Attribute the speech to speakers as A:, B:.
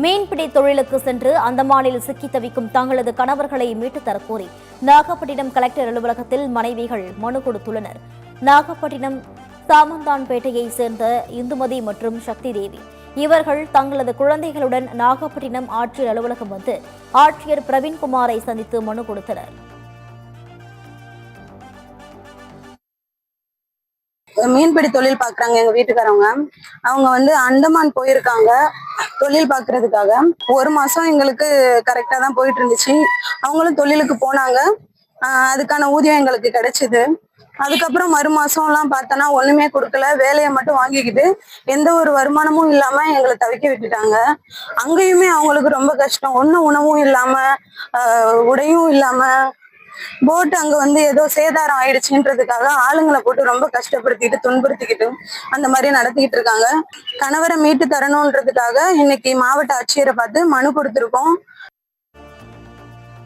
A: மீன்பிடி தொழிலுக்கு சென்று அந்தமானில் சிக்கி தவிக்கும் தங்களது கணவர்களை மீட்டுத் தரக்கோரி நாகப்பட்டினம் கலெக்டர் அலுவலகத்தில் மனைவிகள் மனு கொடுத்துள்ளனர். நாகப்பட்டினம் சாமந்தான்பேட்டையைச் சேர்ந்த இந்துமதி மற்றும் சக்தி தேவி இவர்கள் தங்களது குழந்தைகளுடன் நாகப்பட்டினம் ஆட்சியர் அலுவலகம் வந்து ஆட்சியர் பிரவீன்குமாரை சந்தித்து மனு கொடுத்தனர்.
B: மீன்பிடி தொழில் பாக்குறாங்க எங்க வீட்டுக்காரவங்க. அவங்க வந்து அந்தமான் போயிருக்காங்க தொழில் பாக்குறதுக்காக. ஒரு மாசம் எங்களுக்கு கரெக்டா தான் போயிட்டு இருந்துச்சு. அவங்களும் தொழிலுக்கு போனாங்க. அதுக்கான ஊதியம் எங்களுக்கு கிடைச்சது. அதுக்கப்புறம் மறு மாசம் எல்லாம் பார்த்தோன்னா ஒண்ணுமே கொடுக்கல. வேலையை மட்டும் வாங்கிக்கிட்டு எந்த ஒரு வருமானமும் இல்லாம எங்களை தவிக்க விட்டுட்டாங்க. அங்கேயுமே அவங்களுக்கு ரொம்ப கஷ்டம். ஒன்னும் உணவும் இல்லாம உடையும் இல்லாம போட் அங்க வந்து ஏதோ சேதாரம் ஆயிடுச்சுன்றதுக்காக ஆளுங்களை போட்டு ரொம்ப கஷ்டப்படுத்திட்டு துன்புறுத்திக்கிட்டு அந்த மாதிரி நடத்திக்கிட்டு இருக்காங்க. கணவரை மீட்டு தரணுன்றதுக்காக இன்னைக்கு மாவட்ட ஆட்சியரை பார்த்து மனு கொடுத்துருக்கோம்.